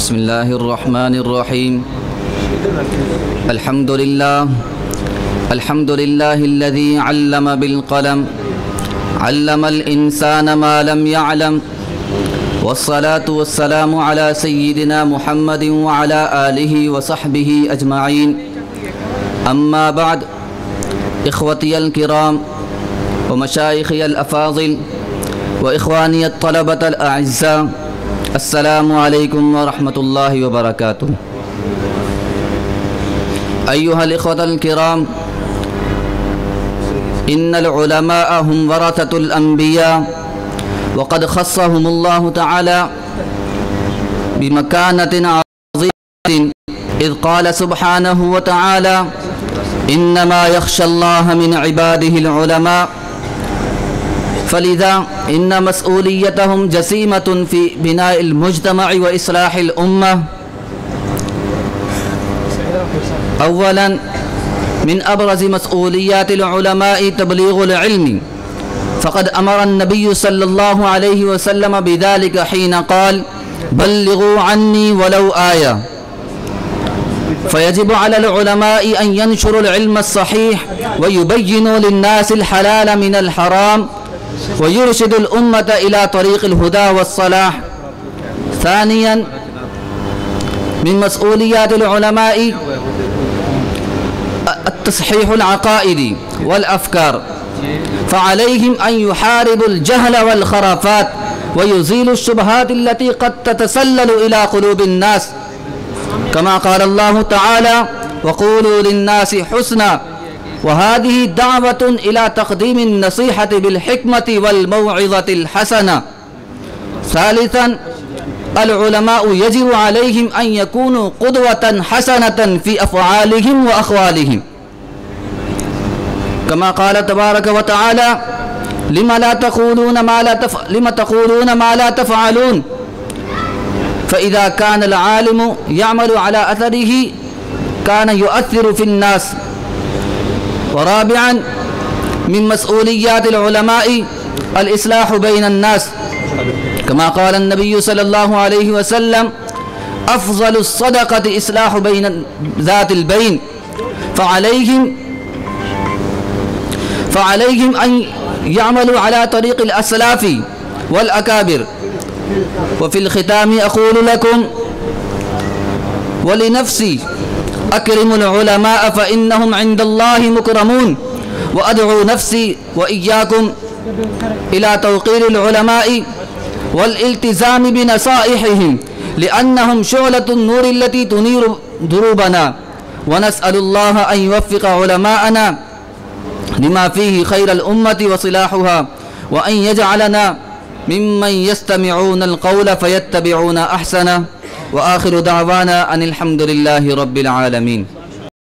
बिस्मिल्लाहिर्रहमानिर्रहीम। अल्हम्दुलिल्लाहिल्लज़ी अल्लम बिलक़लम अल्लमल इंसान मा लम यअलम वस्सलातु वस्सलामु अला सय्यिदिना मुहम्मदिन व अला आलिहि व सहबिहि अजमाइन। अम्मा बाद, इख़्वतियल किराम व मशाइख़ियल अफ़ाज़िल व इख़वानियत तलबतल अअज़्ज़ा, अस्सलामु अलैकुम व रहमतुल्लाहि व बरकातुहू। अय्युहल इख़्वतल किराम, इन्नल उलमाअ हुम वरसतुल अंबिया व क़द ख़स्सहुमुल्लाहु तआला बिमकानतिन अज़ीमतिन इज़ क़ाल सुब्हानहु व तआला इन्नमा यख़्शल्लाह मिन इबादिहिल उलमा। फ़लिज़ा इन्न मसऊलियतहुम जसीमतुन फ़ी बिनाइल मुज्तमअ व इस्लाहिल उम्मह। अव्वलन मिन अबरज़ मसऊलियातिल उलमाइ तबलीग़ुल इल्मी, फ़क़द अमर अन्नबिय्यु सल्लल्लाहु अलैहि वसल्लम बिज़ालिका हीन क़ाल बल्लिग़ू अन्नी वलौ आया। फ़यजिबु अलल उलमाइ अन यंशुरुल इल्म अस्सहीह व युबय्यिनु लिन्नासिल हलाल मिनल हराम व युरशिदुल उम्मत इला तरीक़िल हुदा वस्सलाह। सानियन मिन मसऊलियातिल उलमाइ तस्हीहुल अक़ाइदी वल अफ़कार, फ़अलैहिम अन युहारिबुल जहल वल ख़ुराफ़ात व युज़ीलु शुबहात अल्लती क़द ततसल्ललु इला क़ुलूबिन नास, कमा क़ाल अल्लाहु तआला वक़ूलू लिन्नासि हुस्ना व हाज़िही दाअवतुन इला तक़दीमिन नसीहति बिल हिक्मति वल मौइज़तिल हसना। सालिसन अल उलमाउ यजिबु अलैहिम अन यकूनु क़ुदवतन हसनतन फ़ी अफ़आलिहिम व अक़वालिहिम, कमा क़ाल तबारक व तआला लिम तक़ूलून मा ला तफ़अलून फ़इज़ा कान अल आलिमु यअमलु अला अथरिही कान युअत्थिरु फ़िन्नास। व राबिअन मिन मसऊलियातिल उलमाइ अल इस्लाहु बैनन नास, कमा क़ाल अन्नबिय्यु सल्लल्लाहु अलैहि वसल्लम अफ़ज़लुस सदक़ति इस्लाहु बैन ज़ातिल बैन, फ़अलैहिम अन यअमलु अला तरीक़िल अस्लाफ़ि वल अकाबिर। व फ़िल ख़ितामि अक़ूलु लकुम व लिनफ़्सी अक्रिमुल उलमाअ फ़इन्नहुम इंदल्लाहि मुकरमून व अदअू नफ़्सी व इय्याकुम इला तौक़ीरिल उलमाइ वल इल्तिज़ामि बिनसाइहिहिम लिअन्नहुम शुअलतुन नूरि अल्लती तुनीरु दुरूबना व नस्अलुल्लाह अन युवफ़्फ़िक़ उलमाअना लिमा फ़ीहि ख़ैरल उम्मति व सिलाहुहा व अन यजअलना मिम्मन यस्तमिऊनल क़ौला फ़यत्तबिऊना अहसनह। व आख़िरु दअवाना अनिल हम्दुलिल्लाहि रब्बिल आलमीन।